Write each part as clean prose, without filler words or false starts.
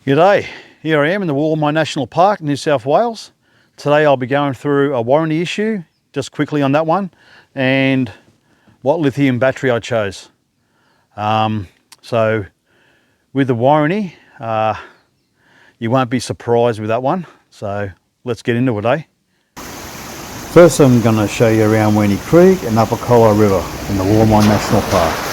G'day, here I am in the Wollemi National Park, New South Wales. Today I'll be going through a warranty issue, just quickly on that one, and what lithium battery I chose. So with the warranty, you won't be surprised with that one. So let's get into it, eh? First I'm going to show you around Winnie Creek and Upper Colo River in the Wollemi National Park.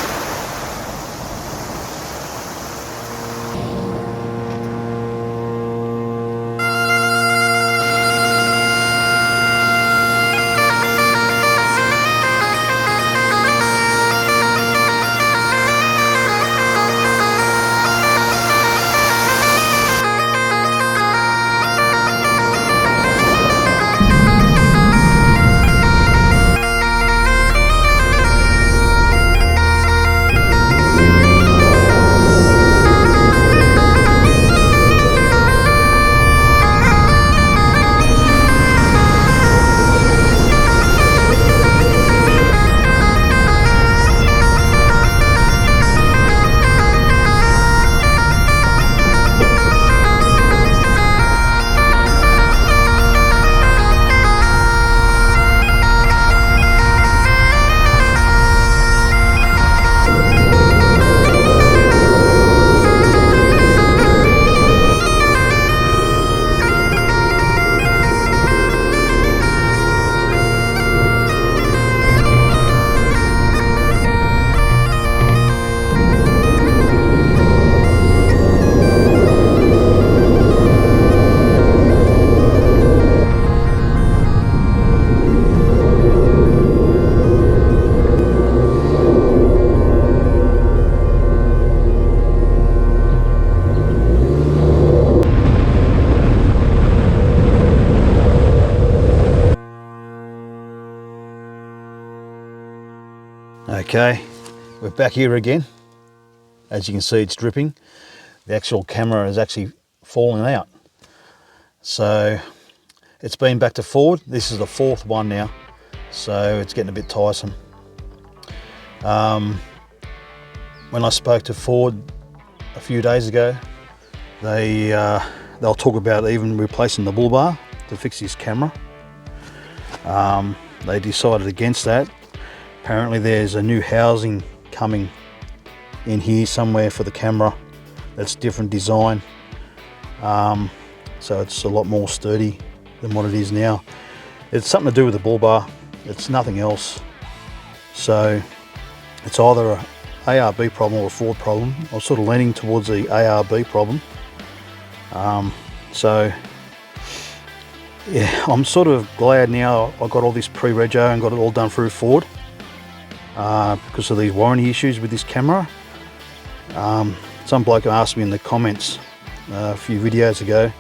Okay, we're back here again. As you can see, it's dripping. The actual camera is actually falling out. So it's been back to Ford. This is the fourth one now, so it's getting a bit tiresome. When I spoke to Ford a few days ago, they'll talk about even replacing the bull bar to fix this camera. They decided against that. Apparently there's a new housing coming in here somewhere for the camera that's different design, so it's a lot more sturdy than what it is now. It's something to do with the bull bar, it's nothing else. So it's either a ARB problem or a Ford problem. I'm sort of leaning towards the ARB problem. So yeah, I'm sort of glad now I got all this pre-rego and got it all done through Ford. Because of these warranty issues with this camera. Some bloke asked me in the comments a few videos ago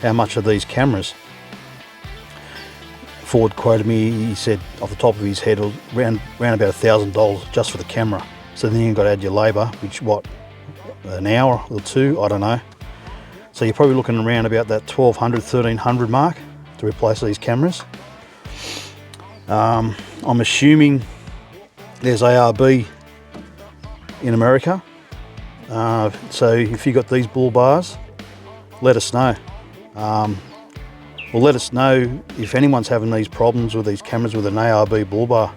how much are these cameras. Ford quoted me, he said off the top of his head around about $1,000 just for the camera. So then you've got to add your labour, which what, an hour or two, I don't know. So you're probably looking around about that $1,200, $1,300 mark to replace these cameras. I'm assuming there's ARB in America, so if you got these bull bars, let us know. Well, let us know if anyone's having these problems with these cameras with an ARB bull bar.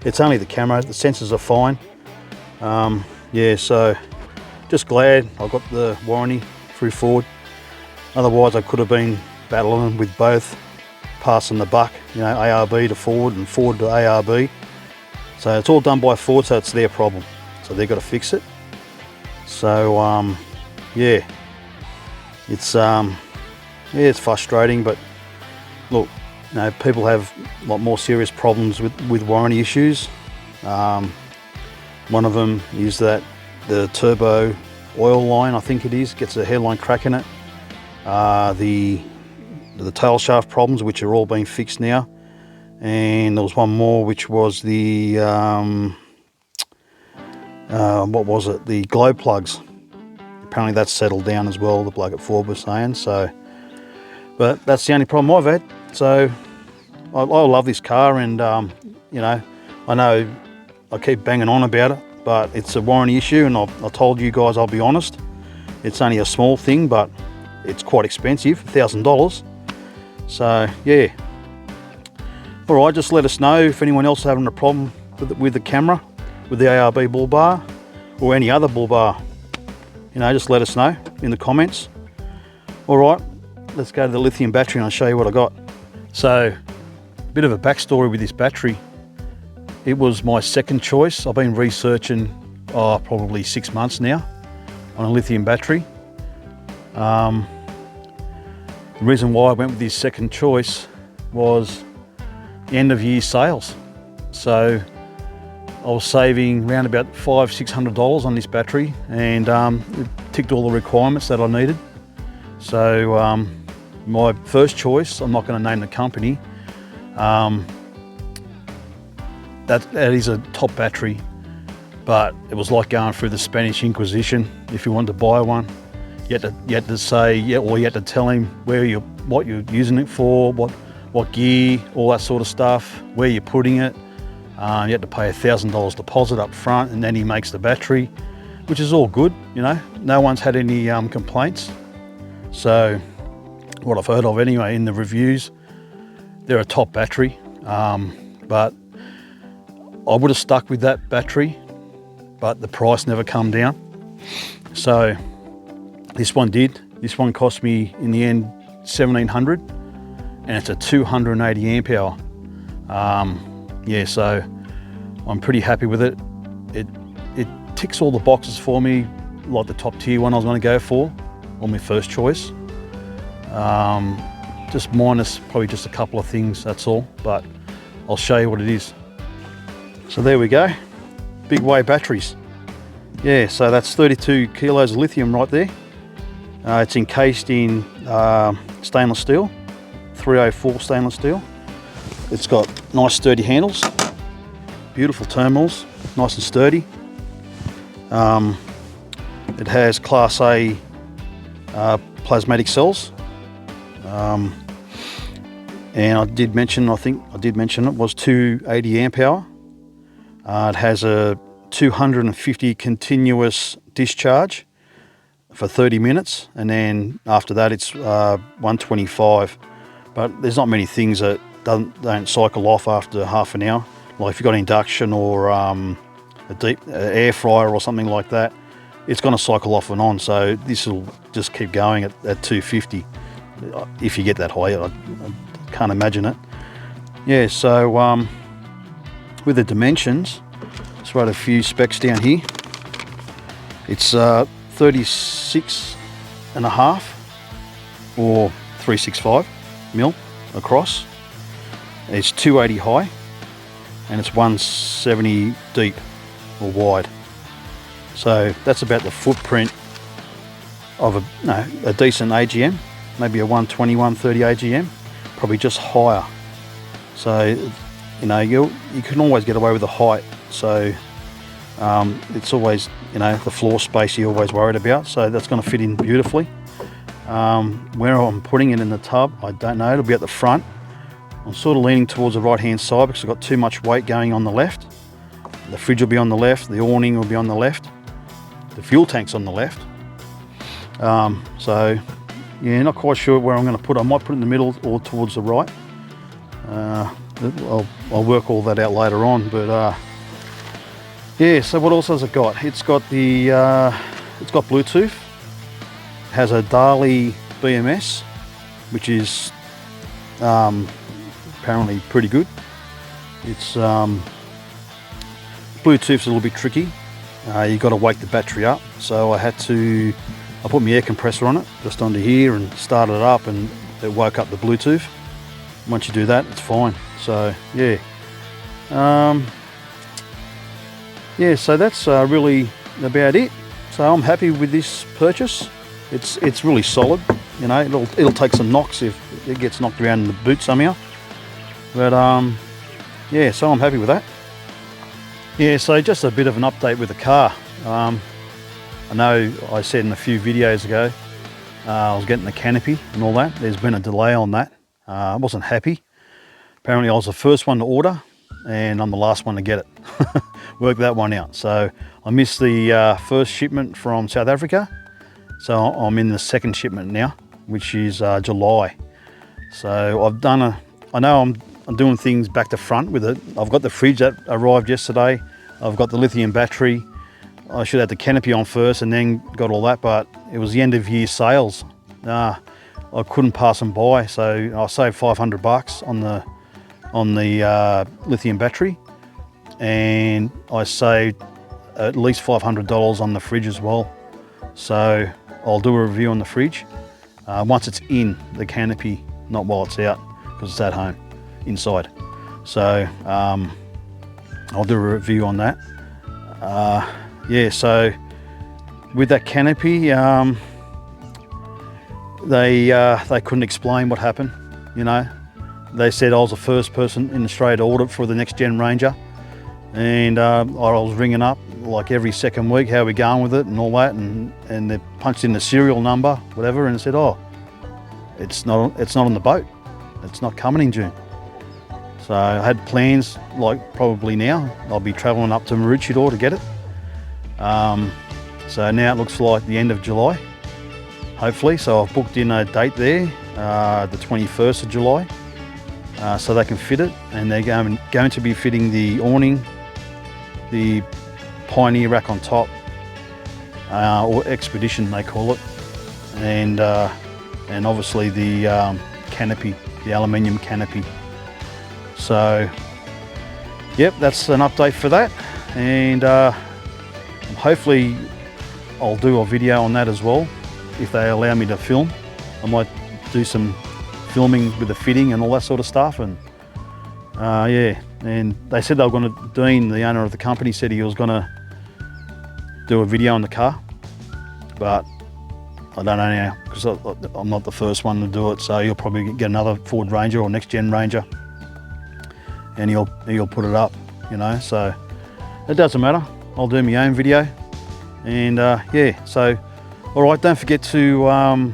It's only the camera, the sensors are fine. Yeah, so just glad I got the warranty through Ford. Otherwise I could have been battling with both, passing the buck, you know, ARB to Ford and Ford to ARB. So it's all done by Ford, so it's their problem. So they've got to fix it. So yeah, it's frustrating, but look, you know, people have a lot more serious problems with warranty issues. One of them is that the turbo oil line, I think it is, gets a hairline crack in it. The tail shaft problems, which are all being fixed now. And there was one more, which was the what was it, the glow plugs. Apparently that's settled down as well, the bloke at Ford was saying. So, but that's the only problem I've had. So I love this car, and you know I keep banging on about it, but it's a warranty issue, and I told you guys I'll be honest. It's only a small thing, but it's quite expensive, $1,000. So yeah. All right, just let us know if anyone else is having a problem with the camera, with the ARB bull bar, or any other bull bar. You know, just let us know in the comments. All right, let's go to the lithium battery and I'll show you what I got. So, a bit of a backstory with this battery. It was my second choice. I've been researching probably 6 months now on a lithium battery. The reason why I went with this second choice was the end of year sales. So I was saving around about $500–600 on this battery, and it ticked all the requirements that I needed. So my first choice, I'm not going to name the company, that is a top battery, but it was like going through the Spanish Inquisition. If you wanted to buy one, you had to say, yeah, or you had to tell him what you're using it for, what gear, all that sort of stuff, where you're putting it. You had to pay $1,000 deposit up front, and then he makes the battery, which is all good, you know. No one's had any complaints. So what I've heard of anyway in the reviews, they're a top battery. But I would have stuck with that battery, but the price never come down. So this one did. This one cost me in the end $1,700, and it's a 280 amp hour. Yeah, so I'm pretty happy with it. It ticks all the boxes for me, like the top tier one I was going to go for on my first choice. Just minus probably just a couple of things, that's all, but I'll show you what it is. So there we go, big way batteries. Yeah, so that's 32 kilos of lithium right there. It's encased in stainless steel, 304 stainless steel. It's got nice sturdy handles, beautiful terminals, nice and sturdy. It has Class A plasmatic cells. And I think I did mention it was 280 amp hour. It has a 250 continuous discharge for 30 minutes, and then after that it's 125. But there's not many things that don't cycle off after half an hour. Like if you've got induction or a deep air fryer or something like that, it's going to cycle off and on. So this will just keep going at 250 if you get that high. I can't imagine it. Yeah, so with the dimensions, let's write a few specs down here. It's 36.5 or 365 mil across. It's 280 high, and it's 170 deep or wide. So that's about the footprint of a decent AGM, maybe a 120, 130 AGM, probably just higher. So, you know, you can always get away with the height. So it's always, you know, the floor space you're always worried about. So that's going to fit in beautifully. Where I'm putting it in the tub, I don't know. It'll be at the front. I'm sort of leaning towards the right hand side because I've got too much weight going on the left. The fridge will be on the left, the awning will be on the left, the fuel tank's on the left. So yeah, not quite sure where I'm going to put it. I might put it in the middle or towards the right. I'll work all that out later on, but yeah. So what else has it got? It's got it's got Bluetooth. It has a Dali BMS, which is apparently pretty good. It's Bluetooth's a little bit tricky. You've got to wake the battery up. So I put my air compressor on it, just under here, and started it up, and it woke up the Bluetooth. Once you do that, it's fine. So yeah. Yeah, so that's really about it. So I'm happy with this purchase. It's really solid. You know, it'll take some knocks if it gets knocked around in the boot somehow. But yeah, so I'm happy with that. Yeah, so just a bit of an update with the car. I know I said in a few videos ago I was getting the Canopy and all that. There's been a delay on that. I wasn't happy. Apparently I was the first one to order and I'm the last one to get it. Work that one out. So I missed the first shipment from South Africa, So I'm in the second shipment now, which is July. So I've done I know I'm doing things back to front with it. I've got the fridge that arrived yesterday. I've got the lithium battery. I should have the Canopy on first and then got all that, but it was the end of year sales. I couldn't pass them by, so I saved $500 on the lithium battery, and I saved at least $500 on the fridge as well. So I'll do a review on the fridge once it's in the Canopy, not while it's out, because it's at home inside. So I'll do a review on that. Yeah, so with that Canopy, they couldn't explain what happened. You know, they said I was the first person in Australia to order it for the next gen Ranger, and I was ringing up like every second week, how are we going with it and all that, and they punched in the serial number, whatever, and said, oh, it's not on the boat, it's not coming in June. So I had plans, like probably now I'll be traveling up to Maroochydore to get it. So now it looks like the end of July, hopefully. So I've booked in a date there, the 21st of July, so they can fit it, and they're going to be fitting the awning, the Pioneer rack on top, or Expedition they call it, and obviously the canopy, the aluminium canopy. So yep, that's an update for that, and hopefully I'll do a video on that as well if they allow me to film. I might do some filming with the fitting and all that sort of stuff, and yeah, and they said they were going to, Dean, the owner of the company, said he was going to do a video on the car, but I don't know now, because I'm not the first one to do it, so he'll probably get another Ford Ranger or next gen Ranger, and he'll put it up, you know, so it doesn't matter. I'll do my own video, and yeah, so all right, don't forget to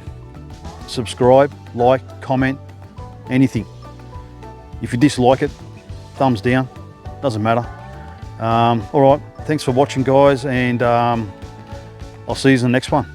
subscribe, like, comment, anything. If you dislike it, thumbs down, doesn't matter. All right, thanks for watching, guys, and I'll see you in the next one.